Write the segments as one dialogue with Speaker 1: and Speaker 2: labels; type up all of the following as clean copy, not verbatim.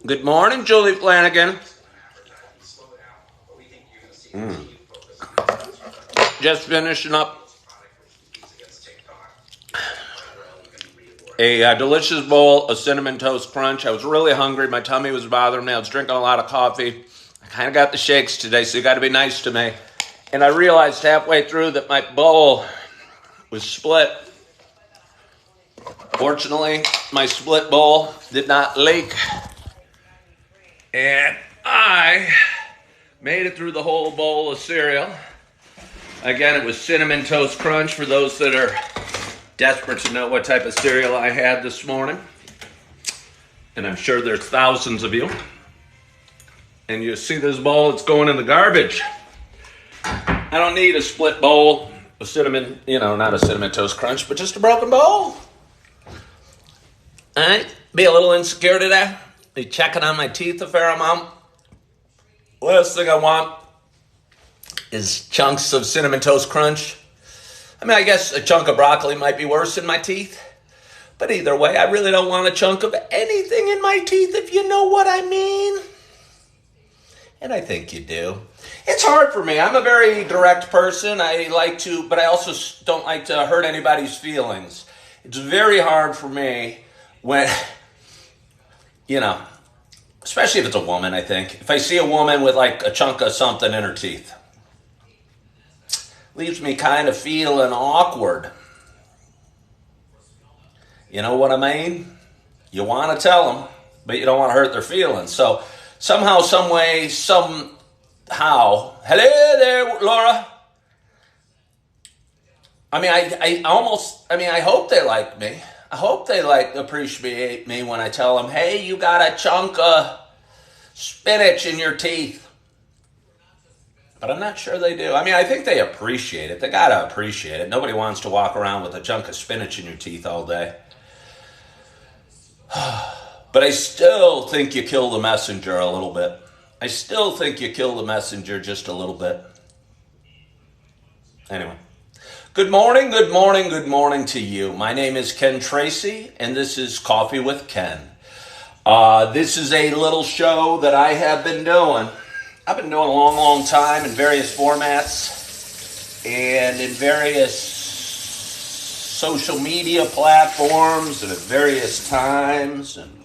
Speaker 1: Good morning, Julie Flanagan. Just finishing up a delicious bowl of Cinnamon Toast Crunch. I was really hungry. My tummy was bothering me. I was drinking a lot of coffee. I kind of got the shakes today, so you got to be nice to me. And I realized halfway through that my bowl was split. Fortunately, my split bowl did not leak. And I made it through the whole bowl of cereal. Again, it was Cinnamon Toast Crunch for those that are desperate to know what type of cereal I had this morning. And I'm sure there's thousands of you. And you see this bowl, it's going in the garbage. I don't need a split bowl of cinnamon, not a Cinnamon Toast Crunch, but just a broken bowl. All right, be a little insecure today. Be checking on my teeth a fair amount. Last thing I want is chunks of Cinnamon Toast Crunch. I mean, I guess a chunk of broccoli might be worse in my teeth. But either way, I really don't want a chunk of anything in my teeth, if you know what I mean. And I think you do. It's hard for me. I'm a very direct person. But I also don't like to hurt anybody's feelings. It's very hard for me when, especially if it's a woman, I think. If I see a woman with like a chunk of something in her teeth, leaves me kind of feeling awkward. You know what I mean? You want to tell them, but you don't want to hurt their feelings. So somehow, some way, somehow, hello there, Laura. I mean, I hope they like me. I hope they appreciate me when I tell them, hey, you got a chunk of spinach in your teeth. But I'm not sure they do. I mean, I think they appreciate it. They got to appreciate it. Nobody wants to walk around with a chunk of spinach in your teeth all day. But I still think you kill the messenger a little bit. I still think you kill the messenger just a little bit. Anyway. Good morning to you. My name is Ken Tracy, and this is Coffee with Ken. This is a little show that I have been doing. I've been doing a long, long time in various formats and in various social media platforms and at various times. And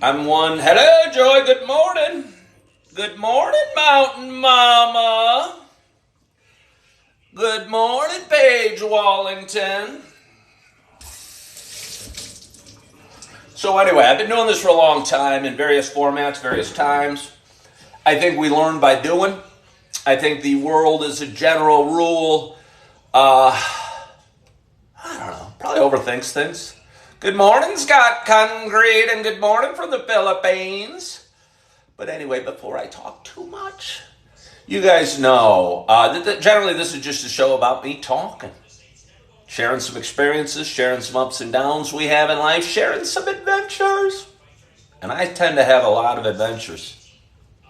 Speaker 1: I'm one. Hello, Joy. Good morning. Good morning, Mountain Mama. Good morning, Paige Wallington. So anyway, I've been doing this for a long time in various formats, various times. I think we learn by doing. I think the world as a general rule, probably overthinks things. Good morning, Scott Concrete, and good morning from the Philippines. But anyway, before I talk too much, you guys know, generally this is just a show about me talking. Sharing some experiences, sharing some ups and downs we have in life, sharing some adventures. And I tend to have a lot of adventures. I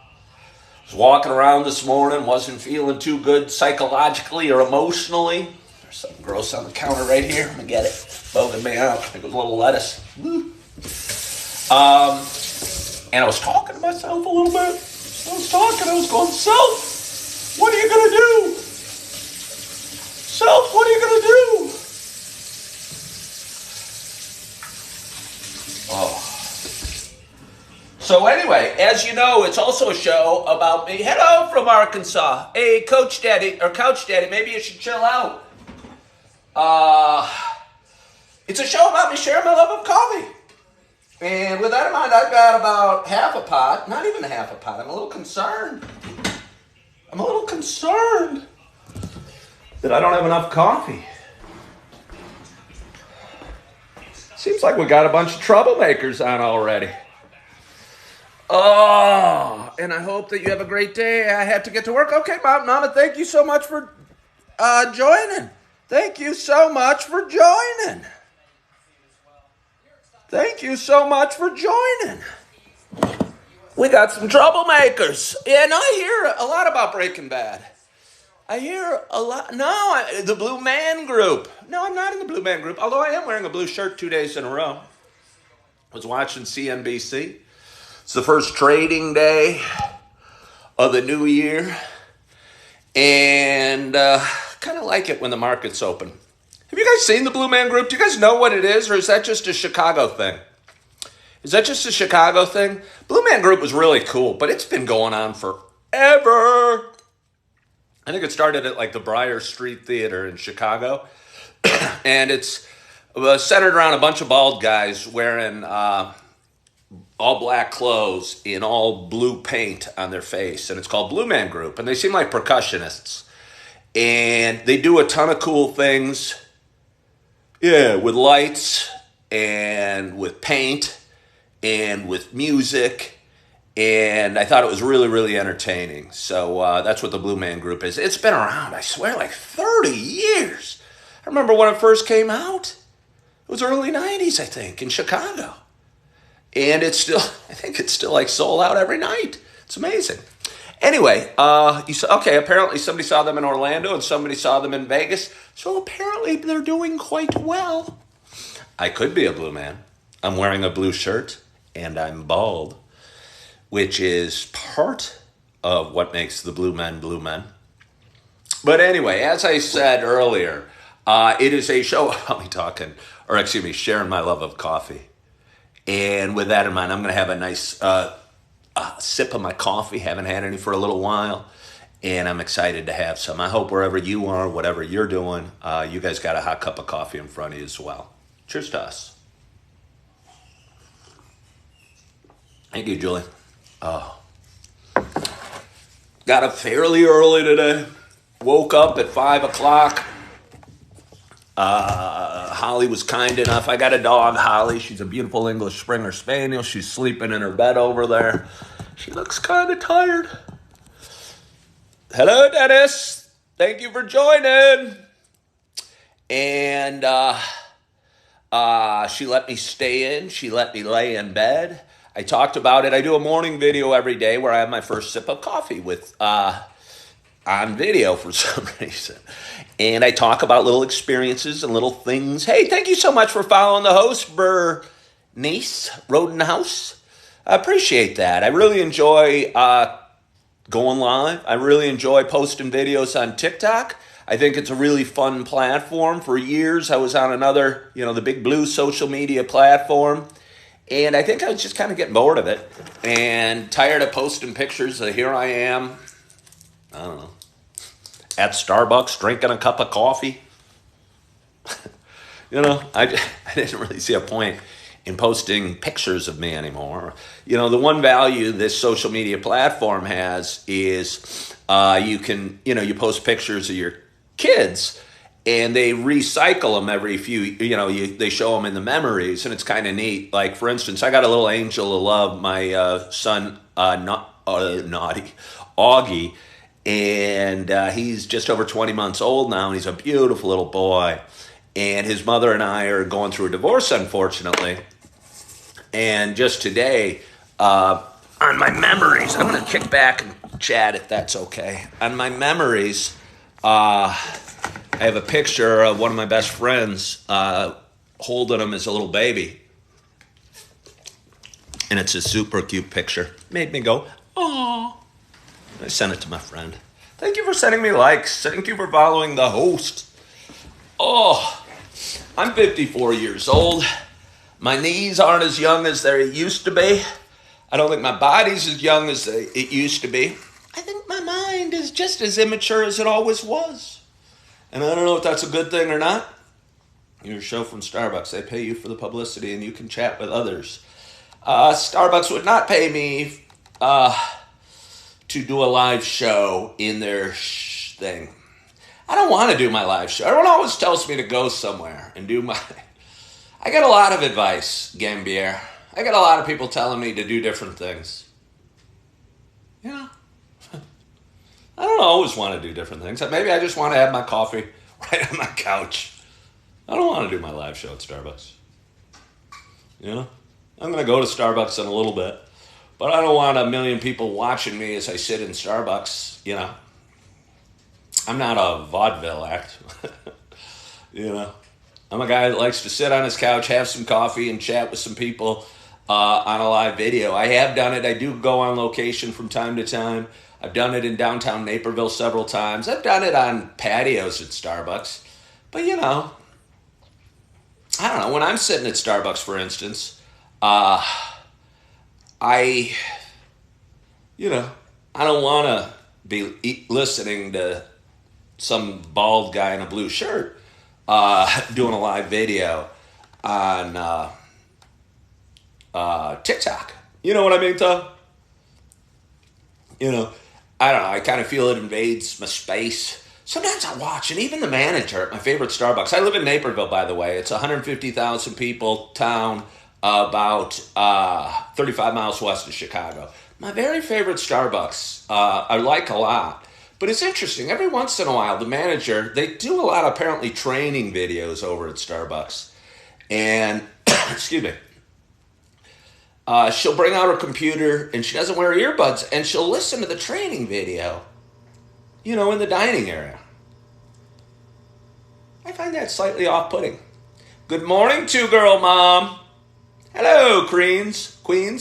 Speaker 1: was walking around this morning, wasn't feeling too good psychologically or emotionally. There's something gross on the counter right here. I'm going to get it. Bugging me out. I think it was a little lettuce. And I was talking to myself a little bit. I was going, Self, what are you going to do? Self, what are you going to do? So anyway, as you know, it's also a show about me. Hello from Arkansas. Hey, Coach Daddy, or Couch Daddy, maybe you should chill out. It's a show about me sharing my love of coffee. And with that in mind, I've got about half a pot, not even half a pot. I'm a little concerned that I don't have enough coffee. Seems like we got a bunch of troublemakers on already. Oh, and I hope that you have a great day. I have to get to work. Okay, Mama, thank you so much for joining. Thank you so much for joining. Thank you so much for joining. We got some troublemakers. Yeah, and I hear a lot about Breaking Bad. I hear a lot. No, the Blue Man Group. No, I'm not in the Blue Man Group, although I am wearing a blue shirt 2 days in a row. I was watching CNBC. It's the first trading day of the new year, and kind of like it when the market's open. Have you guys seen the Blue Man Group? Do you guys know what it is, or is that just a Chicago thing? Is that just a Chicago thing? Blue Man Group was really cool, but it's been going on forever. I think it started at like the Briar Street Theater in Chicago, and it's centered around a bunch of bald guys wearing all black clothes in all blue paint on their face, and it's called Blue Man Group, and they seem like percussionists, and they do a ton of cool things, with lights and with paint and with music, and I thought it was really, really entertaining. So that's what the Blue Man Group is. It's been around, I swear, like 30 years. I remember when it first came out. It was early 90s, I think, in Chicago. And I think it's still like sold out every night. It's amazing. Anyway, apparently somebody saw them in Orlando and somebody saw them in Vegas. So apparently they're doing quite well. I could be a blue man. I'm wearing a blue shirt and I'm bald, which is part of what makes the blue men blue men. But anyway, as I said earlier, it is a show about me sharing my love of coffee. And with that in mind, I'm going to have a nice sip of my coffee. Haven't had any for a little while, and I'm excited to have some. I hope wherever you are, whatever you're doing, you guys got a hot cup of coffee in front of you as well. Cheers to us. Thank you, Julie. Oh. Got up fairly early today. Woke up at 5 o'clock. Holly was kind enough. I got a dog, Holly. She's a beautiful English Springer Spaniel. She's sleeping in her bed over there. She looks kind of tired. Hello, Dennis. Thank you for joining. And she let me stay in. She let me lay in bed. I talked about it. I do a morning video every day where I have my first sip of coffee with on video for some reason. And I talk about little experiences and little things. Hey, thank you so much for following the host, Bernice Rodenhouse. I appreciate that. I really enjoy going live. I really enjoy posting videos on TikTok. I think it's a really fun platform. For years, I was on another, the big blue social media platform. And I think I was just kind of getting bored of it and tired of posting pictures of here I am, I don't know, at Starbucks drinking a cup of coffee. I didn't really see a point in posting pictures of me anymore. The one value this social media platform has is you can, you post pictures of your kids and they recycle them every few, they show them in the memories, and it's kind of neat. Like, for instance, I got a little angel of love, my son, naughty, Augie, and he's just over 20 months old now, and he's a beautiful little boy. And his mother and I are going through a divorce, unfortunately. And just today, on my memories, I'm going to kick back and chat if that's okay. On my memories, I have a picture of one of my best friends holding him as a little baby. And it's a super cute picture. Made me go, aww. I sent it to my friend. Thank you for sending me likes. Thank you for following the host. Oh, I'm 54 years old. My knees aren't as young as they used to be. I don't think my body's as young as it used to be. I think my mind is just as immature as it always was. And I don't know if that's a good thing or not. You're a show from Starbucks. They pay you for the publicity and you can chat with others. Starbucks would not pay me to do a live show in their thing. I don't want to do my live show. Everyone always tells me to go somewhere and do my... I get a lot of advice, Gambier. I get a lot of people telling me to do different things. I don't always want to do different things. Maybe I just want to have my coffee right on my couch. I don't want to do my live show at Starbucks. I'm going to go to Starbucks in a little bit, but I don't want a million people watching me as I sit in Starbucks. I'm not a vaudeville act. I'm a guy that likes to sit on his couch, have some coffee, and chat with some people on a live video. I have done it. I do go on location from time to time. I've done it in downtown Naperville several times. I've done it on patios at Starbucks. But, I don't know. When I'm sitting at Starbucks, for instance, I, I don't want to be listening to some bald guy in a blue shirt doing a live video on TikTok. You know what I mean, Tom? I don't know. I kind of feel it invades my space. Sometimes I watch, and even the manager at my favorite Starbucks. I live in Naperville, by the way. It's a 150,000 people town about 35 miles west of Chicago. My very favorite Starbucks I like a lot. But it's interesting. Every once in a while, the manager, they do a lot of apparently training videos over at Starbucks. And, excuse me, she'll bring out her computer, and she doesn't wear earbuds, and she'll listen to the training video, in the dining area. I find that slightly off-putting. Good morning, two-girl mom. Hello, queens. You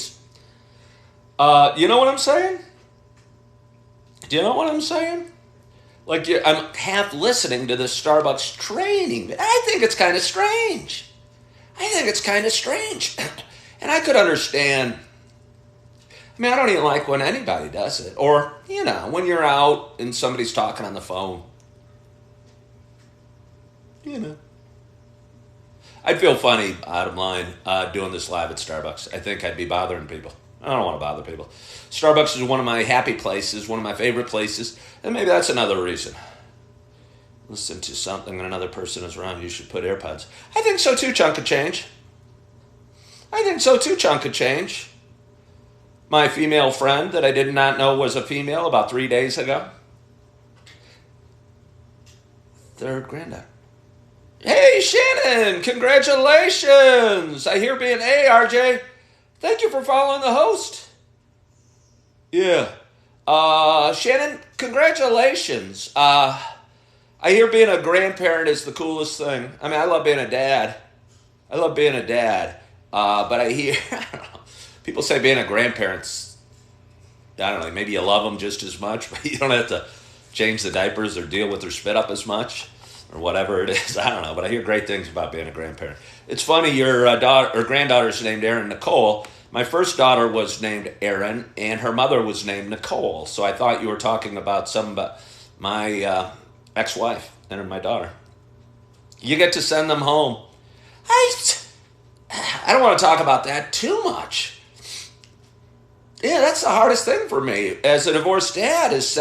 Speaker 1: know what I'm saying? Do you know what I'm saying? Like, I'm half listening to the Starbucks training. I think it's kind of strange. And I could understand. I mean, I don't even like when anybody does it. Or, when you're out and somebody's talking on the phone. I'd feel funny, bottom line, doing this live at Starbucks. I think I'd be bothering people. I don't want to bother people. Starbucks is one of my happy places, one of my favorite places, and maybe that's another reason. Listen to something and another person is around, you should put AirPods. I think so too, chunk of change. My female friend that I did not know was a female about 3 days ago. Third granddaughter. Hey, Shannon, congratulations. I hear being, hey, RJ, thank you for following the host. Yeah. Shannon, congratulations. I hear being a grandparent is the coolest thing. I mean, I love being a dad. But I hear, I don't know, people say being a grandparent's, I don't know, maybe you love them just as much, but you don't have to change the diapers or deal with their spit up as much or whatever it is. I don't know, but I hear great things about being a grandparent. It's funny, your daughter or granddaughter's named Erin Nicole. My first daughter was named Erin, and her mother was named Nicole. So I thought you were talking about my ex-wife and my daughter. You get to send them home. I don't want to talk about that too much. Yeah, that's the hardest thing for me as a divorced dad is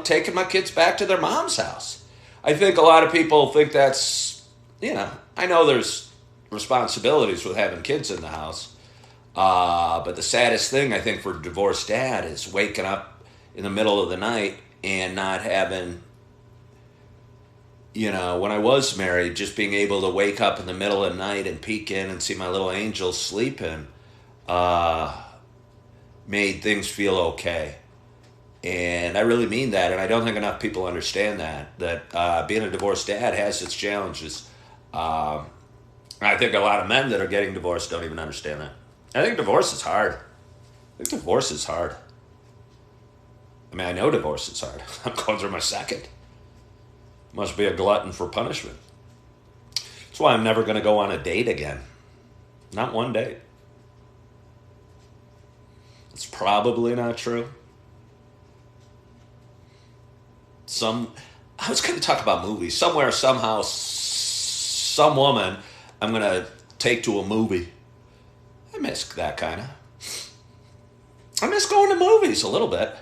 Speaker 1: taking my kids back to their mom's house. I think a lot of people think that's, I know there's responsibilities with having kids in the house. But the saddest thing, I think, for a divorced dad is waking up in the middle of the night and not having, when I was married, just being able to wake up in the middle of the night and peek in and see my little angel sleeping made things feel okay. And I really mean that, and I don't think enough people understand that being a divorced dad has its challenges. I think a lot of men that are getting divorced don't even understand that. I think divorce is hard. I mean, I know divorce is hard. I'm going through my second. Must be a glutton for punishment. That's why I'm never going to go on a date again. Not one date. It's probably not true. I was going to talk about movies. Somewhere, somehow, some woman I'm going to take to a movie. I miss that kind of. I miss going to movies a little bit.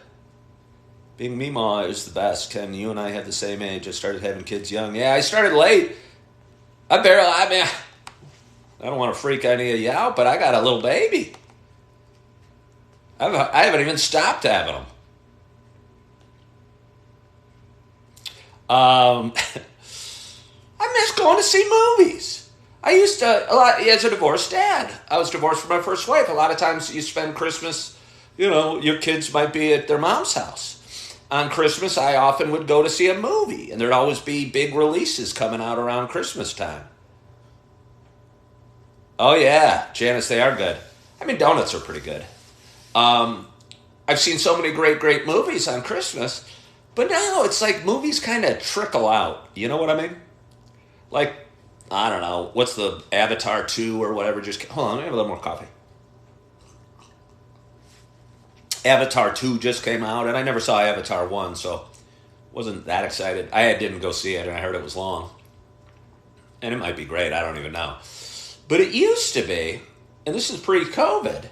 Speaker 1: Being Meemaw is the best. Ken, you and I had the same age. I started having kids young. Yeah, I started late. I don't want to freak any of you out, but I got a little baby. I haven't even stopped having them. I miss going to see movies. I used to, a lot, as a divorced dad. I was divorced from my first wife. A lot of times you spend Christmas, your kids might be at their mom's house. On Christmas, I often would go to see a movie, and there'd always be big releases coming out around Christmas time. Oh, yeah, Janice, they are good. I mean, donuts are pretty good. I've seen so many great movies on Christmas, but now it's like movies kind of trickle out. You know what I mean? Like, I don't know, what's the Avatar 2 or whatever just, hold on, let me have a little more coffee. Avatar 2 just came out, and I never saw Avatar 1, so wasn't that excited. I didn't go see it, and I heard it was long. And it might be great, I don't even know. But it used to be, and this is pre-COVID,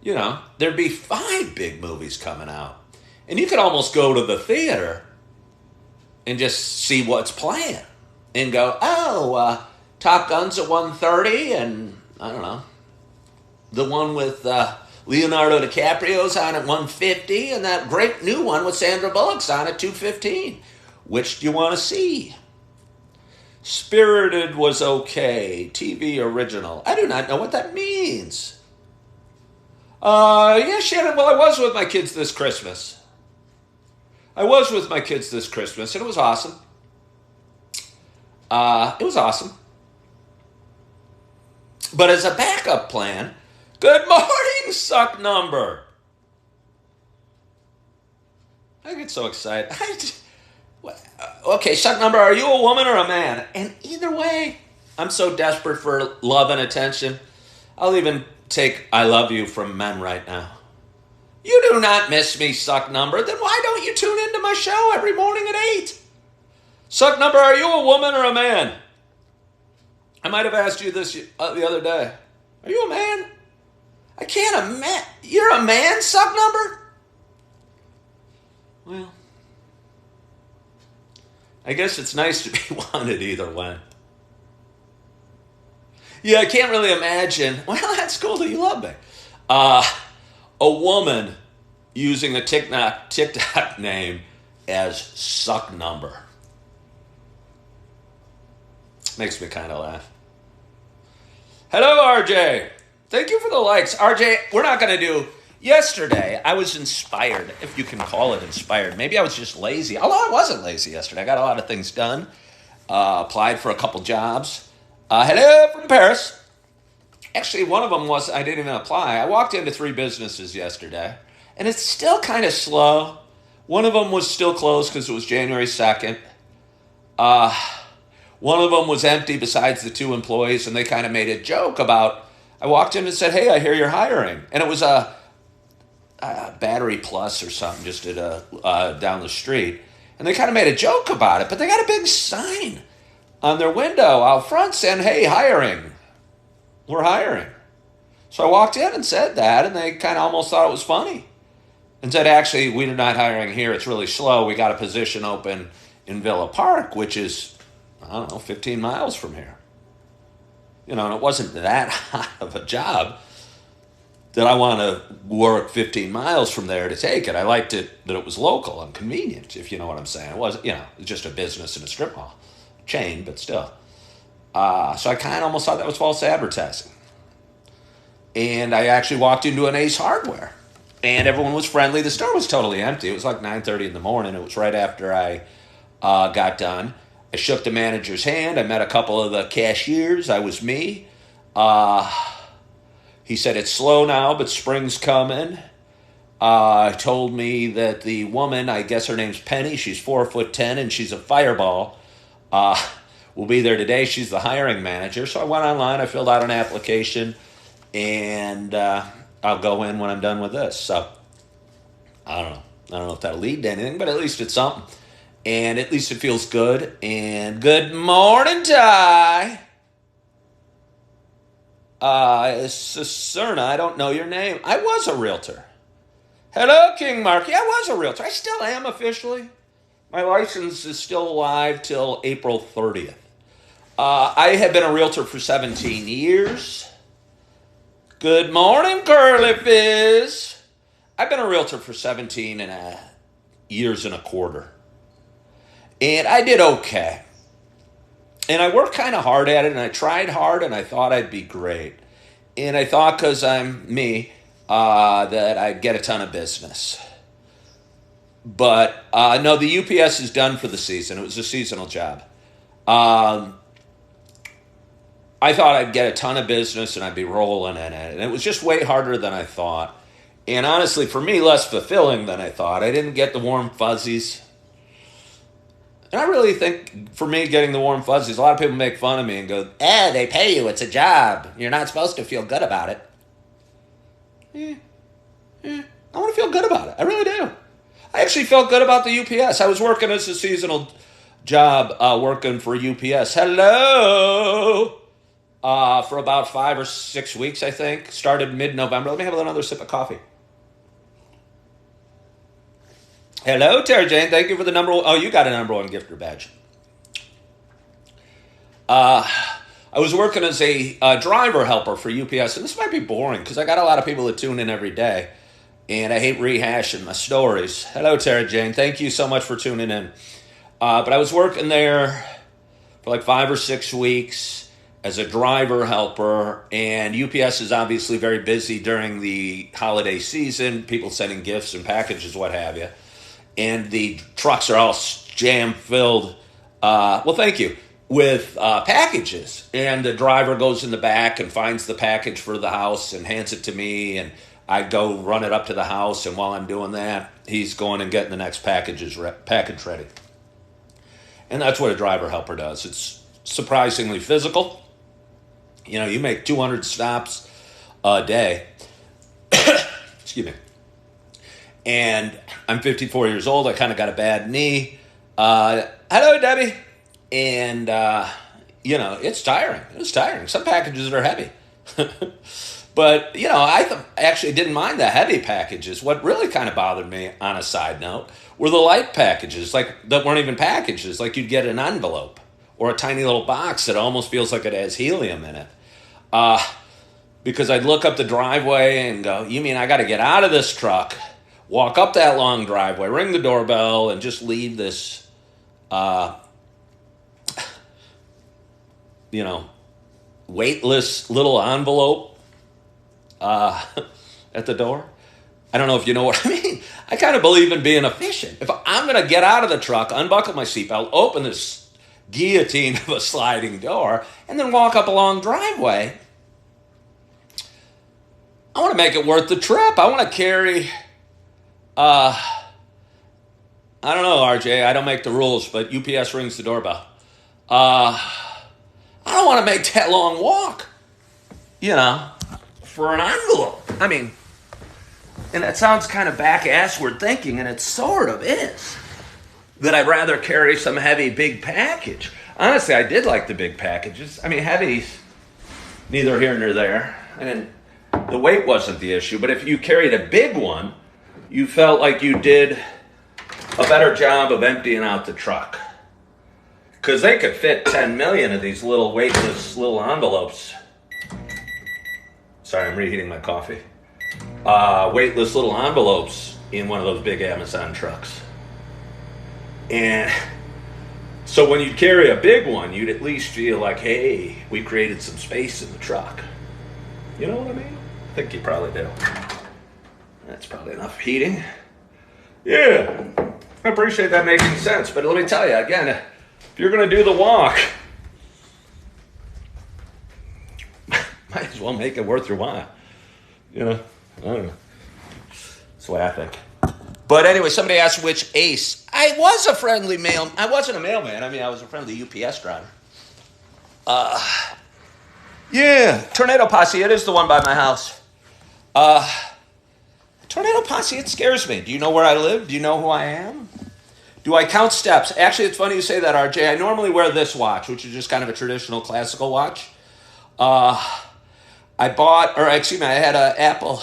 Speaker 1: you know, there'd be 5 big movies coming out. And you could almost go to the theater and just see what's playing. And go, Top Gun's at 1:30, and I don't know, the one with Leonardo DiCaprio's on at 1:50, and that great new one with Sandra Bullock's on at 2:15. Which do you want to see? Spirited was okay. TV original. I do not know what that means. Yeah, Shannon, well, I was with my kids this Christmas. And it was awesome. It was awesome. But as a backup plan, good morning, suck number. I get so excited. Okay, suck number, are you a woman or a man? And either way, I'm so desperate for love and attention. I'll even take I love you from men right now. You do not miss me, suck number. Then why don't you tune into my show every morning at 8? Suck number, are you a woman or a man? I might have asked you this the other day. Are you a man? I can't imagine. You're a man, suck number? Well, I guess it's nice to be wanted either way. Yeah, I can't really imagine. Well, that's cool that you love me. A woman using a TikTok name as suck number. Makes me kind of laugh. Hello, RJ. Thank you for the likes. RJ, we're not going to do... Yesterday, I was inspired, if you can call it inspired. Maybe I was just lazy. Although I wasn't lazy yesterday. I got a lot of things done. Applied for a couple jobs. Hello from Paris. Actually, one of them was I didn't even apply. I walked into 3 businesses yesterday, and it's still kind of slow. One of them was still closed because it was January 2nd. One of them was empty besides the 2 employees, and they kind of made a joke about, I walked in and said, hey, I hear you're hiring. And it was a Battery Plus or something just at down the street. And they kind of made a joke about it, but they got a big sign on their window out front saying, hey, hiring. We're hiring. So I walked in and said that, and they kind of almost thought it was funny. And said, actually, we're not hiring here. It's really slow. We got a position open in Villa Park, which is, I don't know, 15 miles from here. You know, and it wasn't that hot of a job that I want to work 15 miles from there to take it. I liked it that it was local and convenient, if you know what I'm saying. It wasn't, you know, just a business in a strip mall. Chain, but still. So I kind of almost thought that was false advertising. And I actually walked into an Ace Hardware. And everyone was friendly. The store was totally empty. It was like 9:30 in the morning. It was right after I got done. I shook the manager's hand. I met a couple of the cashiers. I was me. He said, it's slow now, but spring's coming. Told me that the woman, I guess her name's Penny, she's 4'10", and she's a fireball, will be there today. She's the hiring manager. So I went online, I filled out an application, and I'll go in when I'm done with this. So I don't know if that'll lead to anything, but at least it's something. And at least it feels good. And good morning, Ty. Cerna, I don't know your name. I was a realtor. Hello, King Marky. I was a realtor. I still am officially. My license is still alive till April 30th. I have been a realtor for 17 years. Good morning, Curly Fizz. I've been a realtor for 17 years and a quarter. And I did okay. And I worked kind of hard at it, and I tried hard, and I thought I'd be great. And I thought because I'm me, that I'd get a ton of business. But no, the UPS is done for the season. It was a seasonal job. I thought I'd get a ton of business and I'd be rolling in it. And it was just way harder than I thought. And honestly, for me, less fulfilling than I thought. I didn't get the warm fuzzies. And I really think, for me, getting the warm fuzzies, a lot of people make fun of me and go, they pay you, it's a job. You're not supposed to feel good about it. I want to feel good about it. I really do. I actually felt good about the UPS. I was working as a seasonal job, working for UPS. Hello! For about 5 or 6 weeks, I think. Started mid-November. Let me have another sip of coffee. Hello, Tara Jane. Thank you for the number one. Oh, you got a number one gifter badge. I was working as a driver helper for UPS, and this might be boring because I got a lot of people that tune in every day, and I hate rehashing my stories. Hello, Tara Jane. Thank you so much for tuning in. But I was working there for like 5 or 6 weeks as a driver helper, and UPS is obviously very busy during the holiday season, people sending gifts and packages, what have you, and the trucks are all jam-filled, well, thank you, with packages, and the driver goes in the back and finds the package for the house and hands it to me, and I go run it up to the house, and while I'm doing that, he's going and getting the next package ready. And that's what a driver helper does. It's surprisingly physical. You know, you make 200 stops a day. Excuse me. And I'm 54 years old. I kind of got a bad knee. Hello, Debbie. And, you know, it's tiring. It's tiring. Some packages are heavy. But, you know, I actually didn't mind the heavy packages. What really kind of bothered me, on a side note, were the light packages, like that weren't even packages. Like you'd get an envelope or a tiny little box that almost feels like it has helium in it. Because I'd look up the driveway and go, you mean I got to get out of this truck, walk up that long driveway, ring the doorbell, and just leave this, you know, weightless little envelope at the door? I don't know if you know what I mean. I kind of believe in being efficient. If I'm going to get out of the truck, unbuckle my seatbelt, open this guillotine of a sliding door, and then walk up a long driveway, I want to make it worth the trip. I want to carry, I don't know, RJ, I don't make the rules, but UPS rings the doorbell. I don't want to make that long walk, you know, for an envelope. I mean, and that sounds kind of back-assward thinking, and it sort of is, that I'd rather carry some heavy, big package. Honestly, I did like the big packages. I mean, heavy's neither here nor there. And the weight wasn't the issue, but if you carried a big one, you felt like you did a better job of emptying out the truck. Because they could fit 10 million of these little weightless little envelopes. Sorry, I'm reheating my coffee. Weightless little envelopes in one of those big Amazon trucks. And so when you carry a big one, you'd at least feel like, hey, we created some space in the truck. You know what I mean? I think you probably do. That's probably enough heating. Yeah, I appreciate that making sense. But let me tell you, again, if you're going to do the walk, might as well make it worth your while. You know, I don't know. That's what I think. But anyway, somebody asked which ace. I was a friendly mail. I wasn't a mailman. I mean, I was a friendly UPS driver. Yeah, Tornado Posse. It is the one by my house. Tornado Posse, it scares me. Do you know where I live? Do you know who I am? Do I count steps? Actually, it's funny you say that, RJ. I normally wear this watch, which is just kind of a traditional classical watch. I had an Apple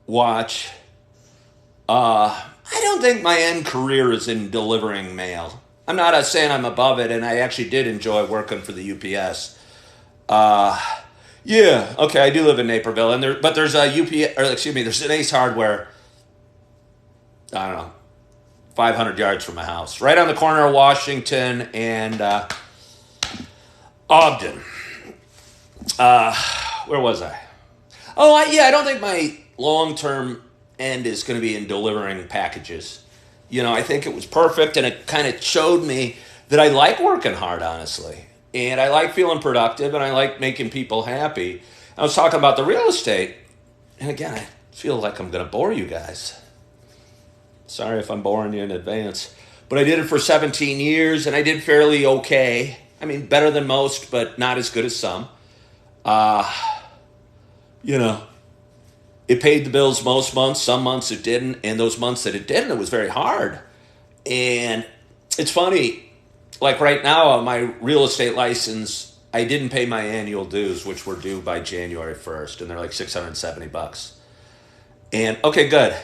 Speaker 1: watch. I don't think my end career is in delivering mail. I'm not saying I'm above it, and I actually did enjoy working for the UPS. Yeah, okay, I do live in Naperville, but there's a there's an Ace Hardware, I don't know, 500 yards from my house, right on the corner of Washington and Ogden. Where was I? I don't think my long-term end is going to be in delivering packages. You know, I think it was perfect, and it kind of showed me that I like working hard, honestly. And I like feeling productive and I like making people happy. I was talking about the real estate. And again, I feel like I'm going to bore you guys. Sorry if I'm boring you in advance. But I did it for 17 years and I did fairly okay. I mean, better than most, but not as good as some. You know, it paid the bills most months. Some months it didn't. And those months that it didn't, it was very hard. And it's funny, like right now on my real estate license, I didn't pay my annual dues, which were due by January 1st. And they're like $670. And okay, good.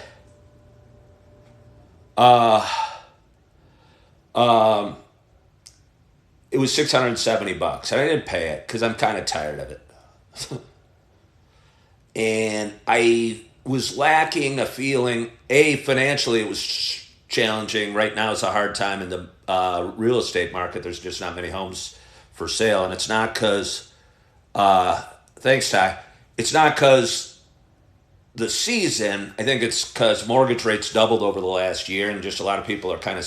Speaker 1: It was $670, and I didn't pay it because I'm kind of tired of it. And I was lacking a feeling. Financially, it was challenging. Right now, it's a hard time in the real estate market. There's just not many homes for sale, and it's not because. Thanks, Ty. It's not because the season. I think it's because mortgage rates doubled over the last year, and just a lot of people are kind of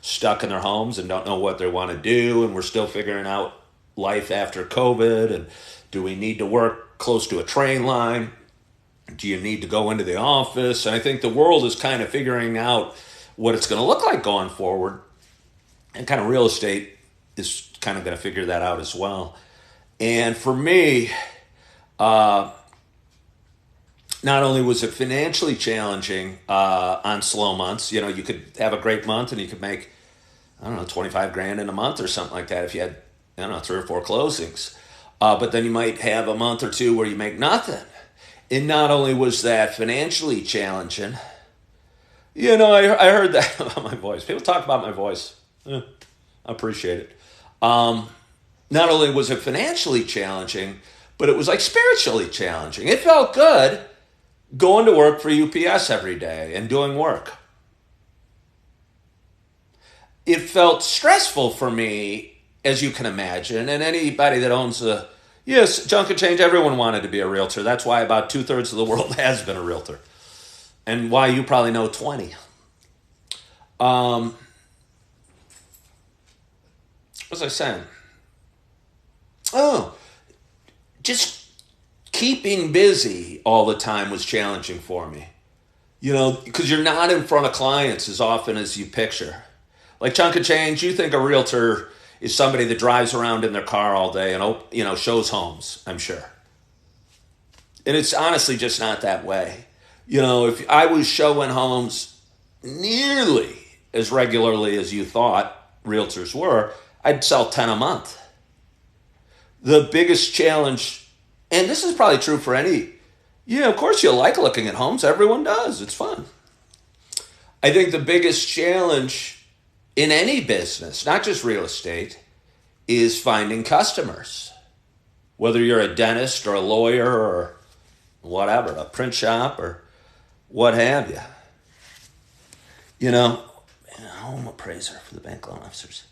Speaker 1: stuck in their homes and don't know what they want to do, and we're still figuring out life after COVID, and do we need to work close to a train line? Do you need to go into the office? And I think the world is kind of figuring out what it's going to look like going forward, and kind of real estate is kind of going to figure that out as well. And for me, not only was it financially challenging on slow months, you know, you could have a great month and you could make, I don't know, 25 grand in a month or something like that if you had, I don't know, 3 or 4 closings. But then you might have a month or two where you make nothing. And not only was that financially challenging, you know, I heard that about my voice. People talk about my voice. I appreciate it. Not only was it financially challenging, but it was like spiritually challenging. It felt good going to work for UPS every day and doing work. It felt stressful for me, as you can imagine, and anybody that owns yes, junk and change, everyone wanted to be a realtor. That's why about 2/3 of the world has been a realtor. And why you probably know 20. What was I saying? Oh, just keeping busy all the time was challenging for me. You know, because you're not in front of clients as often as you picture. Like chunk and change, you think a realtor is somebody that drives around in their car all day and, you know, shows homes, I'm sure. And it's honestly just not that way. You know, if I was showing homes nearly as regularly as you thought realtors were, I'd sell 10 a month. The biggest challenge, and this is probably true for any, yeah, of course you like looking at homes. Everyone does. It's fun. I think the biggest challenge in any business, not just real estate, is finding customers. Whether you're a dentist or a lawyer or whatever, a print shop or what have you. You know, a home appraiser for the bank loan officers.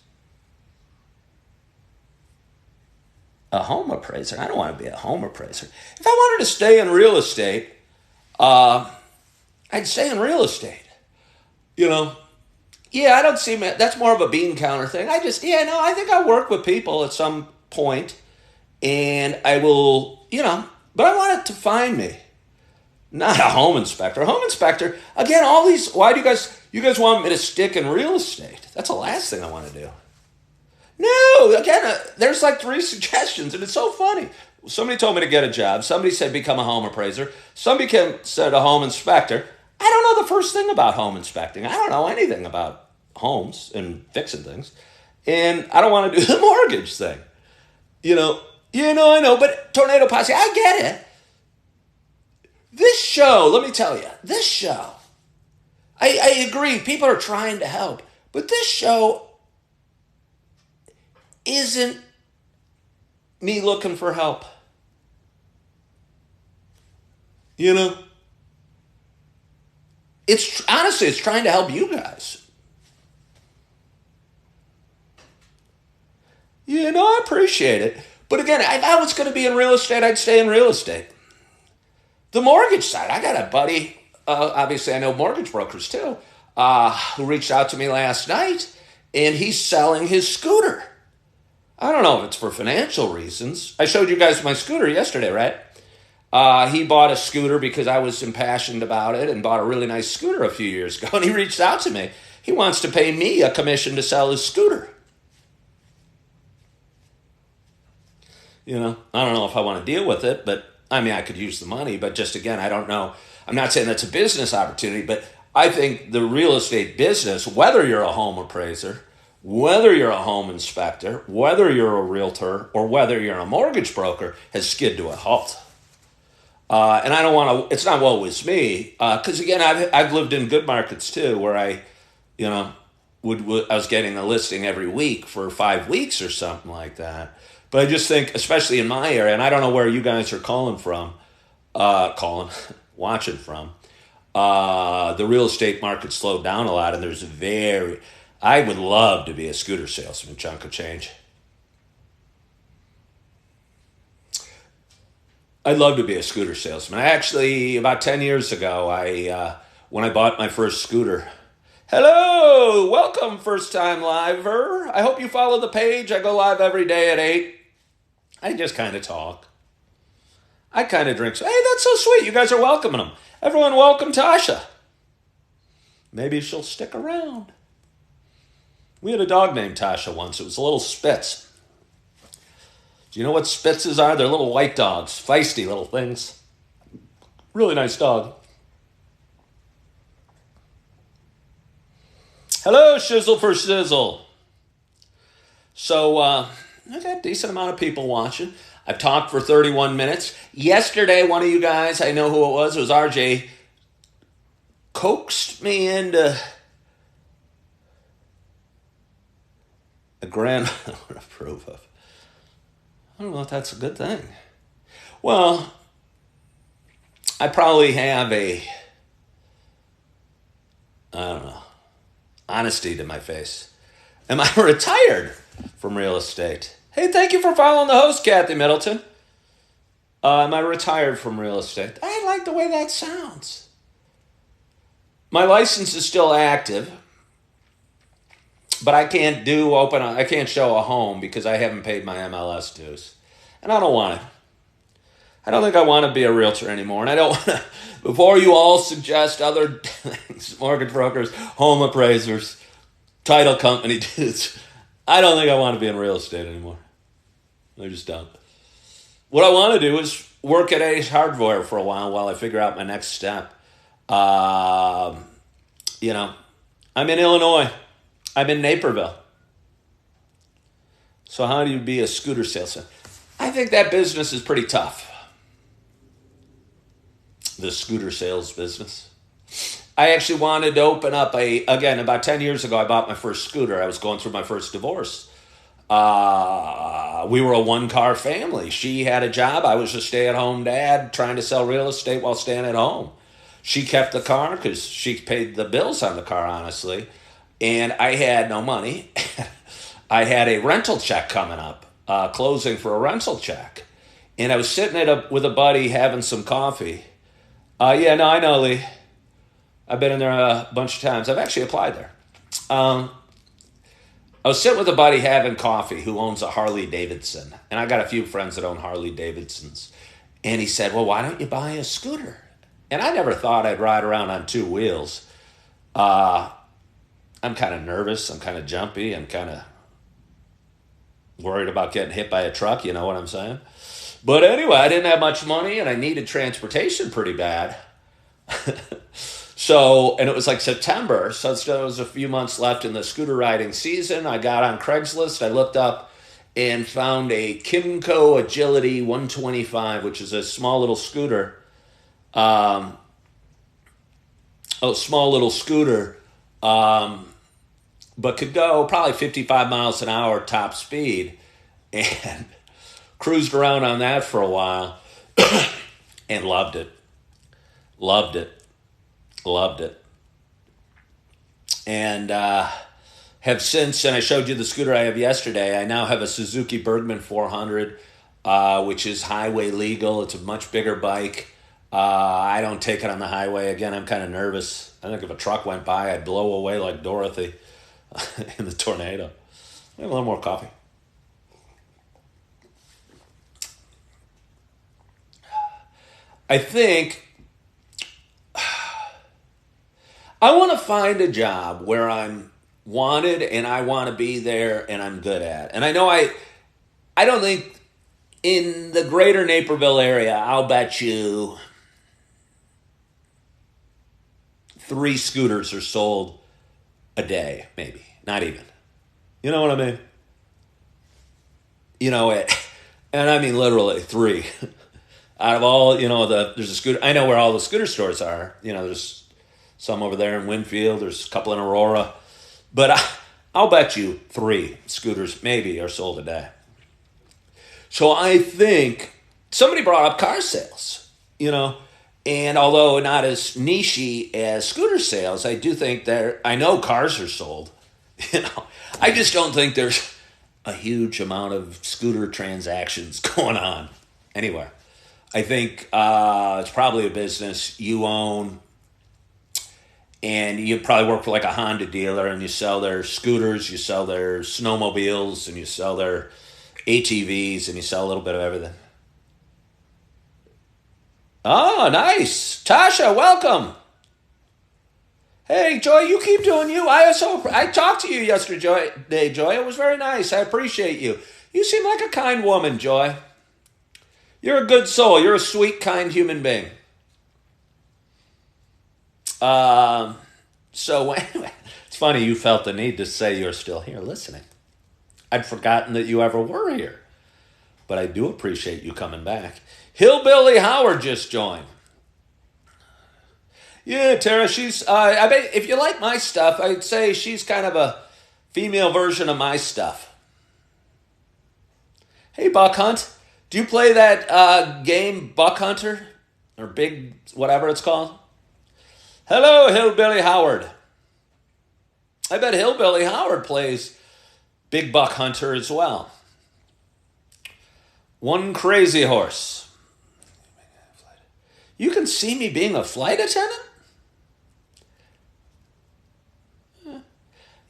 Speaker 1: A home appraiser? I don't want to be a home appraiser. If I wanted to stay in real estate, I'd stay in real estate. You know, yeah, I don't see, that's more of a bean counter thing. I think I'll work with people at some point, and I will, you know, but I want it to find me. Not a home inspector. A home inspector, again, all these, why do you guys want me to stick in real estate? That's the last thing I want to do. No, again, there's like 3 suggestions, and it's so funny. Somebody told me to get a job. Somebody said become a home appraiser. Somebody said a home inspector. I don't know the first thing about home inspecting. I don't know anything about homes and fixing things. And I don't want to do the mortgage thing. I know, but Tornado Posse, I get it. This show, let me tell you, I agree, people are trying to help, but this show isn't me looking for help. You know? It's honestly, it's trying to help you guys. You know, I appreciate it. But again, if I was going to be in real estate, I'd stay in real estate. The mortgage side, I got a buddy, obviously I know mortgage brokers too, who reached out to me last night. and he's selling his scooter. I don't know if it's for financial reasons. I showed you guys my scooter yesterday, right? He bought a scooter because I was impassioned about it and bought a really nice scooter a few years ago. And he reached out to me. He wants to pay me a commission to sell his scooter. You know, I don't know if I want to deal with it, but I mean, I could use the money. But just again, I don't know. I'm not saying that's a business opportunity, but I think the real estate business, whether you're a home appraiser, whether you're a home inspector, whether you're a realtor, or whether you're a mortgage broker, has skid to a halt. And I don't want to, it's not always me, because again, I've lived in good markets too, where I was getting a listing every week for 5 weeks or something like that. But I just think, especially in my area, and I don't know where you guys are watching from, the real estate market slowed down a lot, and I would love to be a scooter salesman, chunk of change. I'd love to be a scooter salesman. I actually, about 10 years ago, when I bought my first scooter. Hello, welcome, first-time liver. I hope you follow the page. I go live every day at 8. I just kind of talk. I kind of drink. Hey, that's so sweet. You guys are welcoming them. Everyone welcome Tasha. Maybe she'll stick around. We had a dog named Tasha once. It was a little Spitz. Do you know what Spitzes are? They're little white dogs, feisty little things. Really nice dog. Hello, Shizzle for Sizzle. So, I got a decent amount of people watching. I've talked for 31 minutes. Yesterday, one of you guys, I know who it was RJ, coaxed me into a grand I would approve of. I don't know if that's a good thing. Well, I probably have honesty to my face. Am I retired from real estate? Hey, thank you for following the host, Kathy Middleton. Am I retired from real estate? I like the way that sounds. My license is still active, but I can't show a home because I haven't paid my MLS dues. And I don't want to. I don't think I want to be a realtor anymore. And I don't want to, before you all suggest other things, mortgage brokers, home appraisers, title company dudes, I don't think I want to be in real estate anymore. I just don't. What I want to do is work at Ace Hardware for a while I figure out my next step. I'm in Illinois. I'm in Naperville. So how do you be a scooter salesman? I think that business is pretty tough. The scooter sales business. I actually wanted to open up about 10 years ago, I bought my first scooter. I was going through my first divorce. We were a one-car family. She had a job. I was a stay-at-home dad trying to sell real estate while staying at home. She kept the car because she paid the bills on the car, honestly. And I had no money. I had a rental check coming up, closing for a rental check. And I was sitting with a buddy having some coffee. I know, Lee. I've been in there a bunch of times. I've actually applied there. I was sitting with a buddy having coffee who owns a Harley Davidson. And I got a few friends that own Harley Davidsons. And he said, well, why don't you buy a scooter? And I never thought I'd ride around on two wheels. I'm kind of nervous. I'm kind of jumpy. I'm kind of worried about getting hit by a truck. You know what I'm saying? But anyway, I didn't have much money and I needed transportation pretty bad. And it was like September. So there was a few months left in the scooter riding season. I got on Craigslist. I looked up and found a Kimco Agility 125, which is a small little scooter. But could go probably 55 miles an hour top speed, and cruised around on that for a while and loved it. And have since, and I showed you the scooter I have yesterday, I now have a Suzuki Bergman 400, which is highway legal. It's a much bigger bike. I don't take it on the highway. Again, I'm kind of nervous. I think if a truck went by, I'd blow away like Dorothy. in the tornado. I have a little more coffee. I think I want to find a job where I'm wanted and I want to be there and I'm good at. And I know I don't think in the greater Naperville area, I'll bet you 3 scooters are sold a day, maybe. Not even. You know what I mean? And I mean literally 3. Out of all, there's a scooter. I know where all the scooter stores are. There's some over there in Winfield. There's a couple in Aurora. But I'll bet you 3 scooters maybe are sold a day. So I think somebody brought up car sales, and although not as niche-y as scooter sales, I do think I know cars are sold. I just don't think there's a huge amount of scooter transactions going on anywhere. I think it's probably a business you own, and you probably work for like a Honda dealer, and you sell their scooters, you sell their snowmobiles, and you sell their ATVs, and you sell a little bit of everything. Oh, nice. Tasha, welcome. Hey, Joy, you keep doing you. I talked to you yesterday, Joy. It was very nice. I appreciate you. You seem like a kind woman, Joy. You're a good soul. You're a sweet, kind human being. So anyway, it's funny you felt the need to say you're still here listening. I'd forgotten that you ever were here. But I do appreciate you coming back. Hillbilly Howard just joined. Yeah, Tara, she's, I bet if you like my stuff, I'd say she's kind of a female version of my stuff. Hey, Buck Hunt. Do you play that game Buck Hunter? Or Big, whatever it's called? Hello, Hillbilly Howard. I bet Hillbilly Howard plays Big Buck Hunter as well. One crazy horse. You can see me being a flight attendant?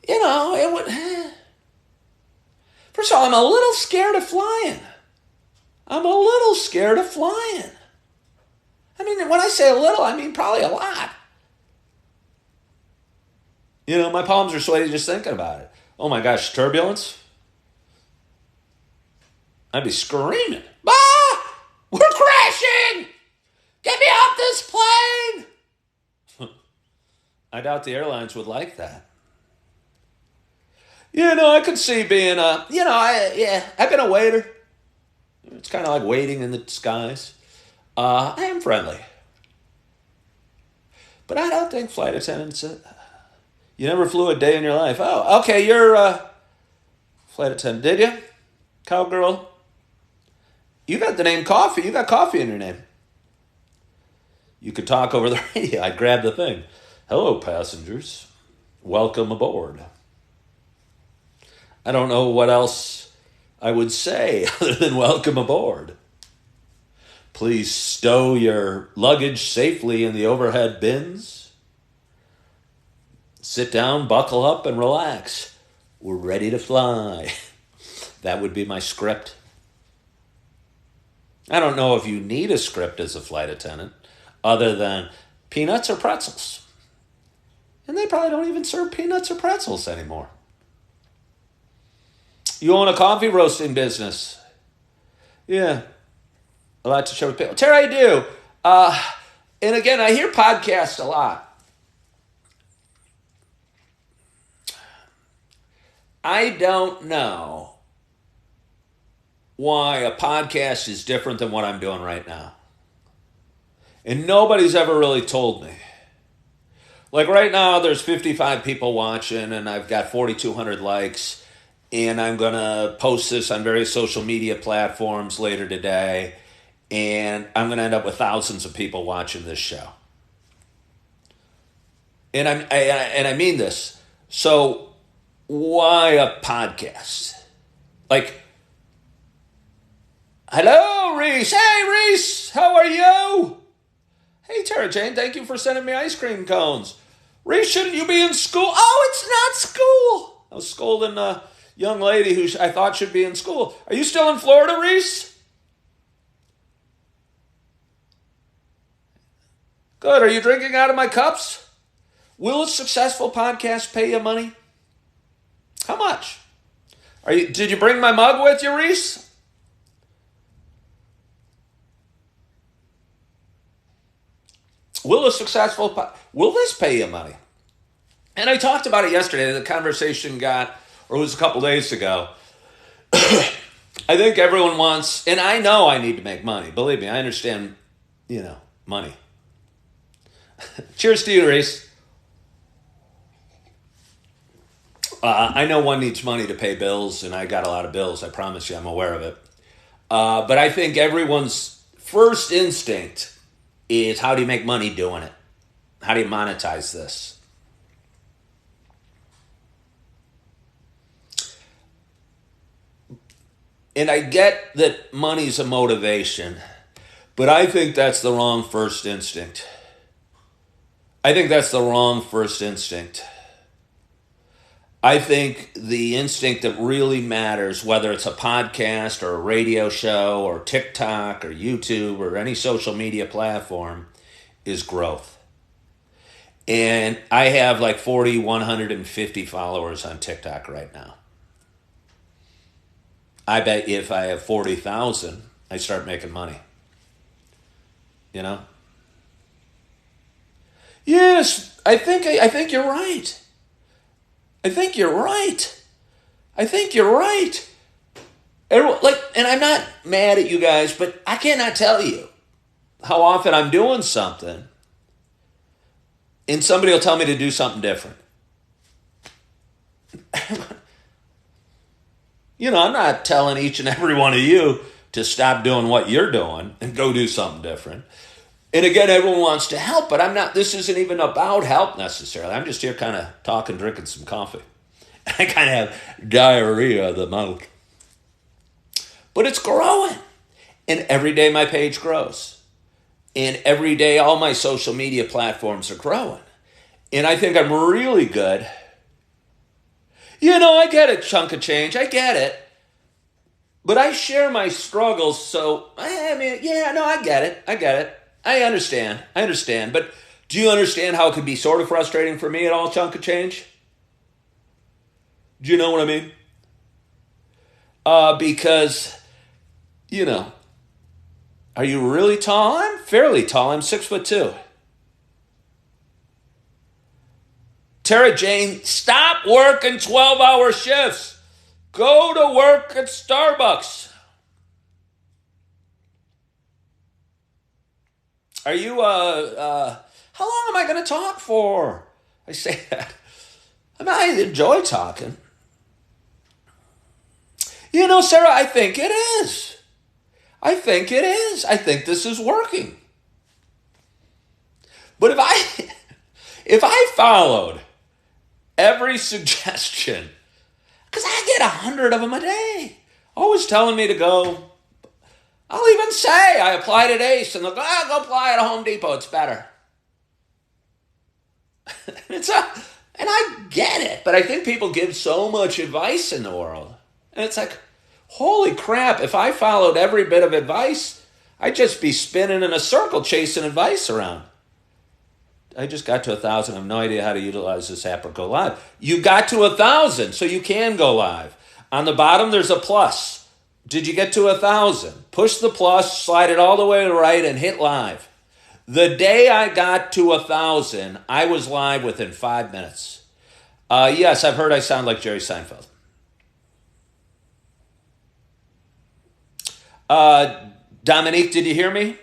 Speaker 1: It would... First of all, I'm a little scared of flying. I mean, when I say a little, I mean probably a lot. My palms are sweaty just thinking about it. Oh my gosh, turbulence? I'd be screaming. Ah! We're crashing! Get me off this plane! I doubt the airlines would like that. I could see being I've been a waiter. It's kind of like waiting in the skies. I am friendly. But I don't think flight attendants... you never flew a day in your life. Oh, okay, you're a flight attendant, did you? Cowgirl. You got the name Coffee. You got coffee in your name. You could talk over the radio. I'd grab the thing. Hello, passengers. Welcome aboard. I don't know what else I would say other than welcome aboard. Please stow your luggage safely in the overhead bins. Sit down, buckle up, and relax. We're ready to fly. That would be my script. I don't know if you need a script as a flight attendant other than peanuts or pretzels. And they probably don't even serve peanuts or pretzels anymore. You own a coffee roasting business. Yeah. A lot to share with people. Tara, I do. And again, I hear podcasts a lot. I don't know why a podcast is different than what I'm doing right now. And nobody's ever really told me. Like right now, there's 55 people watching, and I've got 4,200 likes. And I'm going to post this on various social media platforms later today. And I'm going to end up with thousands of people watching this show. And I mean this. So why a podcast? Like, hello, Reese. Hey, Reese. How are you? Hey, Tara Jane. Thank you for sending me ice cream cones. Reese, shouldn't you be in school? Oh, it's not school. I was scolding a young lady who I thought should be in school. Are you still in Florida, Reese? Good. Are you drinking out of my cups? Will a successful podcast pay you money? How much? Did you bring my mug with you, Reese? Will this pay you money? And I talked about it yesterday. The conversation it was a couple days ago. I think everyone wants, and I know I need to make money. Believe me, I understand, money. Cheers to you, Reese. I know one needs money to pay bills, and I got a lot of bills. I promise you, I'm aware of it. But I think everyone's first instinct is, how do you make money doing it? How do you monetize this? And I get that money's a motivation, but I think that's the wrong first instinct. I think the instinct that really matters, whether it's a podcast or a radio show or TikTok or YouTube or any social media platform, is growth. And I have like 150 followers on TikTok right now. I bet if I have 40,000, I start making money. Yes, I think you're right. I think you're right. And I'm not mad at you guys, but I cannot tell you how often I'm doing something and somebody will tell me to do something different. I'm not telling each and every one of you to stop doing what you're doing and go do something different. And again, everyone wants to help, but this isn't even about help necessarily. I'm just here kind of talking, drinking some coffee. I kind of have diarrhea of the mouth. But it's growing. And every day my page grows. And every day all my social media platforms are growing. And I think I'm really good. I get a chunk of change. I get it. But I share my struggles, so, I get it. I understand. But do you understand how it could be sort of frustrating for me at all chunk of change? Do you know what I mean? Because, are you really tall? I'm fairly tall. I'm 6'2". Tara Jane, stop working 12-hour shifts. Go to work at Starbucks. Are you, how long am I going to talk for? I say that. I enjoy talking. Sarah, I think it is. I think this is working. But if I followed every suggestion, because I get 100 of them a day, always telling me to go. I'll even say I applied at Ace, and they'll go, go apply at Home Depot, it's better. And I get it, but I think people give so much advice in the world. And it's like, holy crap, if I followed every bit of advice, I'd just be spinning in a circle chasing advice around. I just got to 1,000. I have no idea how to utilize this app or go live. You got to 1,000, so you can go live. On the bottom, there's a plus. Did you get to 1,000? Push the plus, slide it all the way to the right, and hit live. The day I got to 1,000, I was live within 5 minutes. Yes, I've heard I sound like Jerry Seinfeld. Dominique, did you hear me?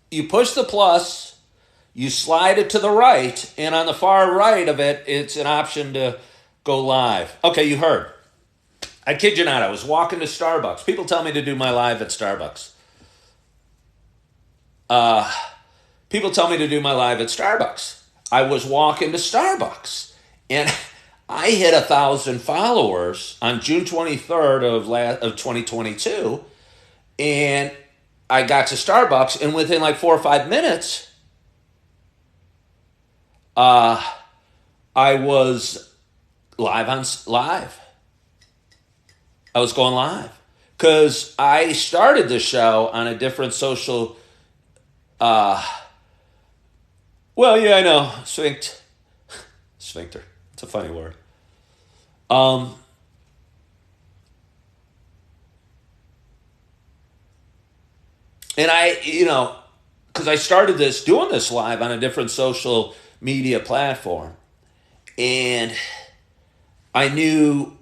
Speaker 1: You push the plus, you slide it to the right, and on the far right of it, it's an option to go live. Okay, you heard. I kid you not, I was walking to Starbucks. People tell me to do my live at Starbucks. I was walking to Starbucks, and I hit 1,000 followers on June 23rd of 2022, and I got to Starbucks, and within like 4 or 5 minutes, uh, I was live. I was going live because I started the show on a different social. Well, yeah, I know, sphincter. It's a funny word. Um, and because I started doing this live on a different social media platform, and I knew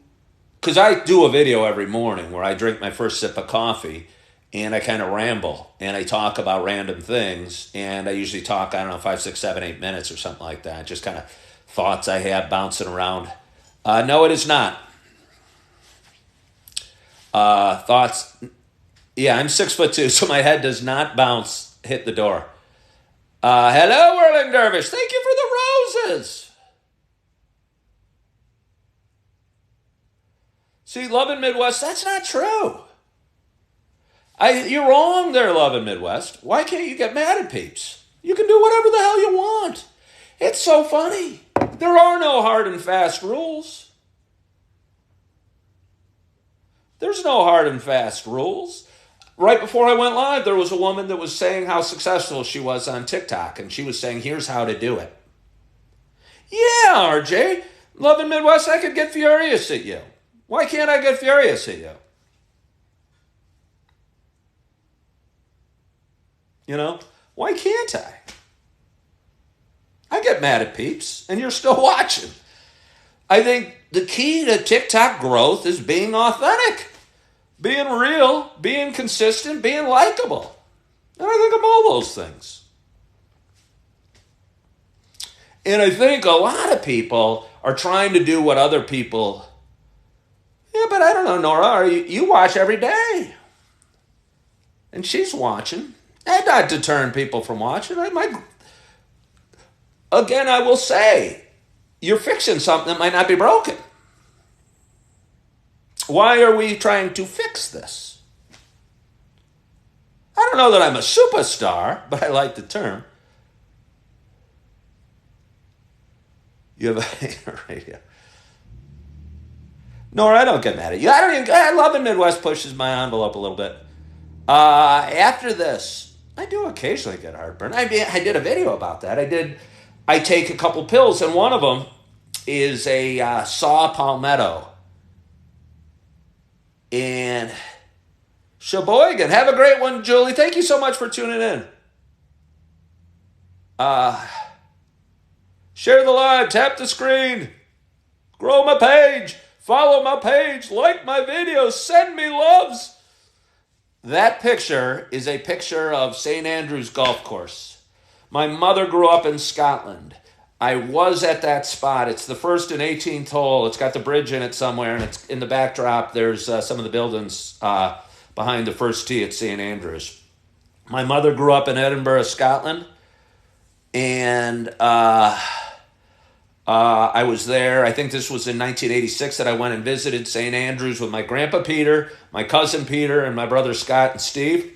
Speaker 1: because I do a video every morning where I drink my first sip of coffee and I kind of ramble and I talk about random things. And I usually talk, I don't know, 5, 6, 7, 8 minutes or something like that. Just kind of thoughts I have bouncing around. No, it is not. Thoughts. Yeah, I'm 6'2", so my head does not hit the door. Hello, Whirling Dervish. Thank you for the roses. See, Love in Midwest, that's not true. You're wrong there, Love in Midwest. Why can't you get mad at peeps? You can do whatever the hell you want. It's so funny. There are no hard and fast rules. There's no hard and fast rules. Right before I went live, there was a woman that was saying how successful she was on TikTok, and she was saying, here's how to do it. Yeah, RJ, Love in Midwest, I could get furious at you. Why can't I get furious at you? Why can't I? I get mad at peeps, and you're still watching. I think the key to TikTok growth is being authentic, being real, being consistent, being likable. And I think of all those things. And I think a lot of people are trying to do what other people... Yeah, but I don't know, Nora. You watch every day. And she's watching. And not deterring people from watching. Again, I will say, you're fixing something that might not be broken. Why are we trying to fix this? I don't know that I'm a superstar, but I like the term. You have a radio. Nora, I don't get mad at you. I love it. Midwest pushes my envelope a little bit. After this, I do occasionally get heartburn. I did a video about that. I take a couple pills, and one of them is a saw palmetto. And Sheboygan, have a great one, Julie. Thank you so much for tuning in. Share the live, tap the screen, grow my page, follow my page, like my videos, send me loves. That picture is a picture of St. Andrew's Golf Course. My mother grew up in Scotland. I was at that spot. It's the first and 18th hole. It's got the bridge in it somewhere, and it's in the backdrop. There's some of the buildings behind the first tee at St. Andrews. My mother grew up in Edinburgh, Scotland, and I was there. I think this was in 1986 that I went and visited St. Andrews with my grandpa Peter, my cousin Peter, and my brother Scott and Steve.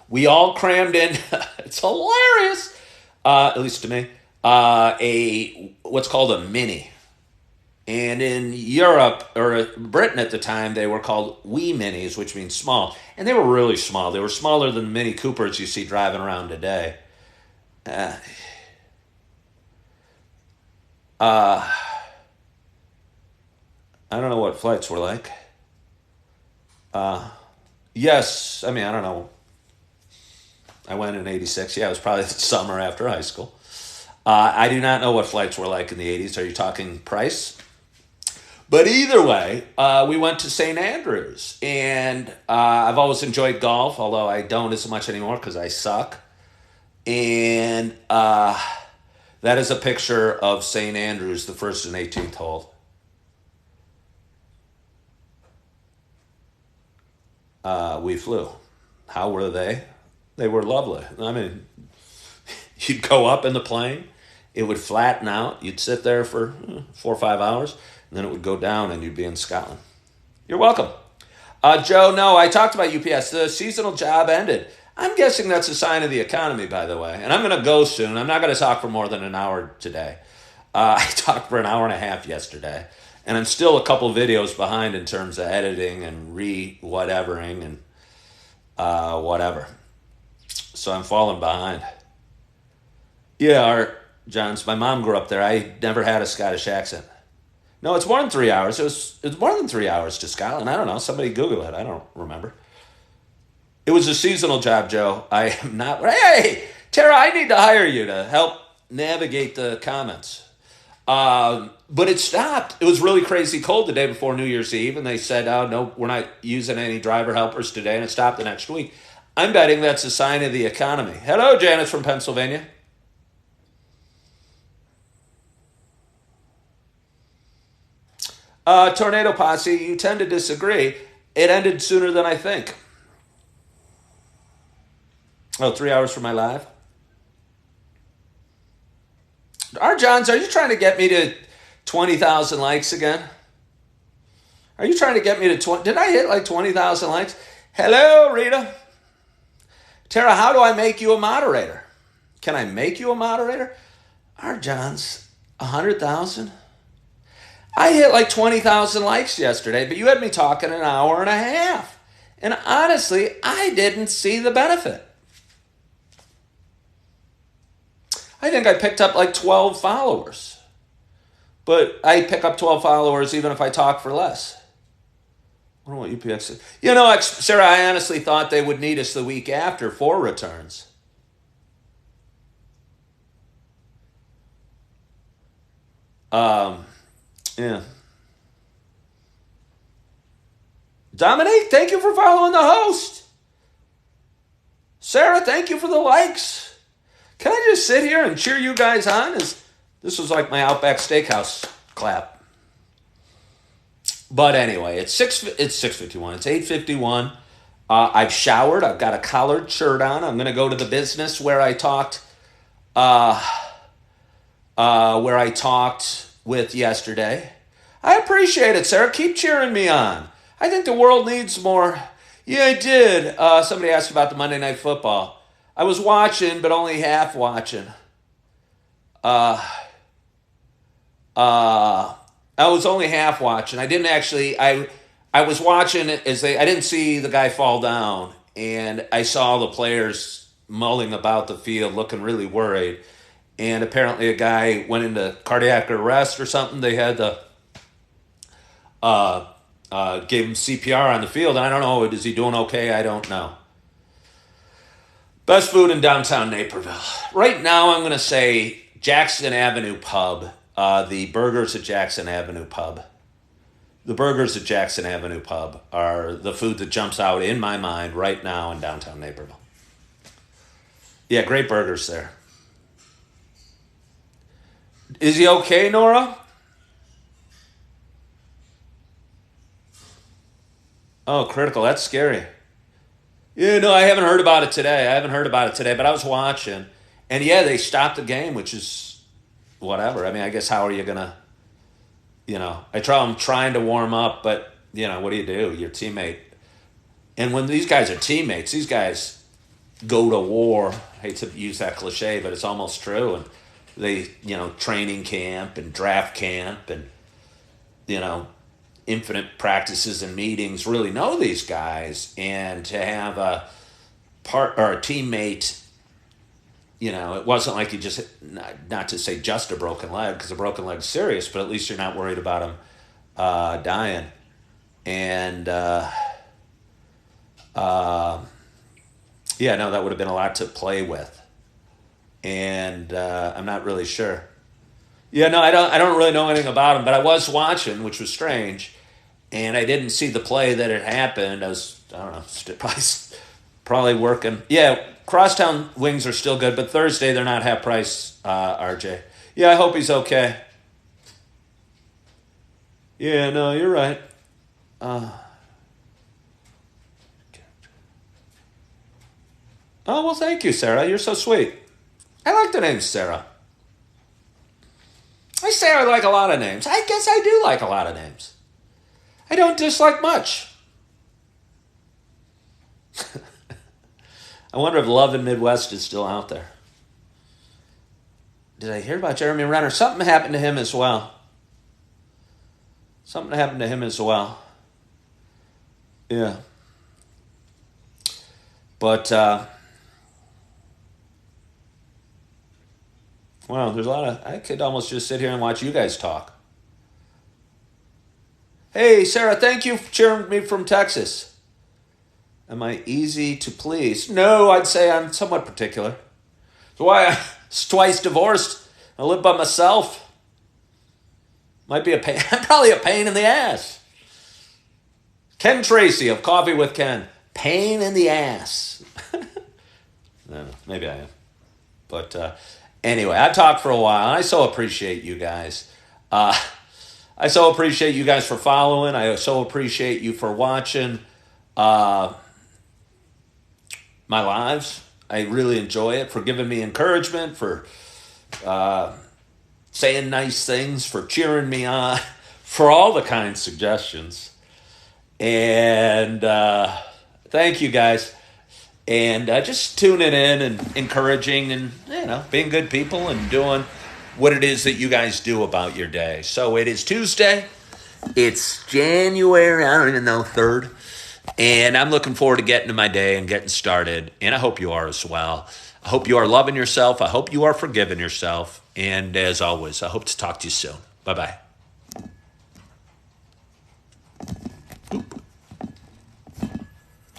Speaker 1: We all crammed in. It's hilarious, at least to me. What's called a mini. And in Europe, or Britain at the time, they were called wee minis, which means small. And they were really small. They were smaller than the Mini Coopers you see driving around today. I don't know what flights were like. Yes, I don't know. I went in 86. Yeah, it was probably the summer after high school. I do not know what flights were like in the 80s. Are you talking price? But either way, we went to St. Andrews. And I've always enjoyed golf, although I don't as much anymore because I suck. And that is a picture of St. Andrews, the first and 18th hole. We flew. How were they? They were lovely. You'd go up in the plane, it would flatten out, you'd sit there for 4 or 5 hours, and then it would go down and you'd be in Scotland. You're welcome. Joe, no, I talked about UPS. The seasonal job ended. I'm guessing that's a sign of the economy, by the way. And I'm going to go soon. I'm not going to talk for more than an hour today. I talked for an hour and a half yesterday. And I'm still a couple videos behind in terms of editing and re-whatevering and whatever. So I'm falling behind. Yeah, Johns, my mom grew up there. I never had a Scottish accent. No, it's more than 3 hours. It's more than 3 hours to Scotland. I don't know. Somebody Google it. I don't remember. It was a seasonal job, Joe. I am not. Hey, Tara, I need to hire you to help navigate the comments. But it stopped. It was really crazy cold the day before New Year's Eve, and they said, "Oh no, we're not using any driver helpers today," and it stopped the next week. I'm betting that's a sign of the economy. Hello, Janice from Pennsylvania. Tornado Posse, you tend to disagree. It ended sooner than I think. Oh, 3 hours for my live? Johns, are you trying to get me to 20,000 likes again? Are you trying to get me to 20? Did I hit like 20,000 likes? Hello, Rita. Tara, how do I make you a moderator? Can I make you a moderator? Johns, 100,000? I hit like 20,000 likes yesterday, but you had me talking an hour and a half. And honestly, I didn't see the benefit. I think I picked up like 12 followers. But I pick up 12 followers even if I talk for less. I don't know what UPX is. You know, Sarah, I honestly thought they would need us the week after for returns. Yeah. Dominique, thank you for following the host. Sarah, thank you for the likes. Can I just sit here and cheer you guys on? This was like my Outback Steakhouse clap. But anyway, it's 6:51. It's 8:51. I've showered. I've got a collared shirt on. I'm going to go to the business where I talked with yesterday. I appreciate it, Sarah. Keep cheering me on. I think the world needs more. Yeah, I did. Somebody asked about the Monday Night Football. I was watching, but only half watching. I was only half watching. I didn't actually. I was watching it I didn't see the guy fall down, and I saw the players mulling about the field, looking really worried. And apparently, a guy went into cardiac arrest or something. They had to gave him CPR on the field. And I don't know. Is he doing okay? I don't know. Best food in downtown Naperville. Right now, I'm going to say Jackson Avenue Pub. The burgers at Jackson Avenue Pub. The burgers at Jackson Avenue Pub are the food that jumps out in my mind right now in downtown Naperville. Yeah, great burgers there. Is he okay, Nora? Oh, critical. That's scary. Yeah, no, I haven't heard about it today. But I was watching. And yeah, they stopped the game, which is whatever. I mean, I guess how are you going to, I'm trying to warm up, but, what do you do? Your teammate. And when these guys are teammates, these guys go to war. I hate to use that cliche, but it's almost true. And they, training camp and draft camp and, infinite practices and meetings really know these guys. And to have a teammate, it wasn't like you just, not to say just a broken leg, because a broken leg's serious, but at least you're not worried about him dying. And, that would have been a lot to play with. And I'm not really sure. Yeah, no, I don't really know anything about him, but I was watching, which was strange, and I didn't see the play that had happened. I don't know, probably working. Yeah, Crosstown wings are still good, but Thursday they're not half price, RJ. Yeah, I hope he's okay. Yeah, no, you're right. Oh, well, thank you, Sarah. You're so sweet. I like the name Sarah. I say I like a lot of names. I guess I do like a lot of names. I don't dislike much. I wonder if Love in Midwest is still out there. Did I hear about Jeremy Renner? Something happened to him as well. Something happened to him as well. Yeah. But, well, there's a lot of... I could almost just sit here and watch you guys talk. Hey, Sarah, thank you for cheering me from Texas. Am I easy to please? No, I'd say I'm somewhat particular. That's why I'm twice divorced. I live by myself. Might be a pain. I'm probably a pain in the ass. Ken Tracy of Coffee with Ken. Pain in the ass. I don't know, maybe I am. But anyway, I talked for a while. I so appreciate you guys. I so appreciate you guys for following. I so appreciate you for watching my lives. I really enjoy it, for giving me encouragement, for saying nice things, for cheering me on, for all the kind suggestions. And thank you guys. And just tuning in and encouraging and, being good people and doing what it is that you guys do about your day. So it is Tuesday. It's January, I don't even know, 3rd. And I'm looking forward to getting to my day and getting started. And I hope you are as well. I hope you are loving yourself. I hope you are forgiving yourself. And as always, I hope to talk to you soon. Bye-bye. Oop.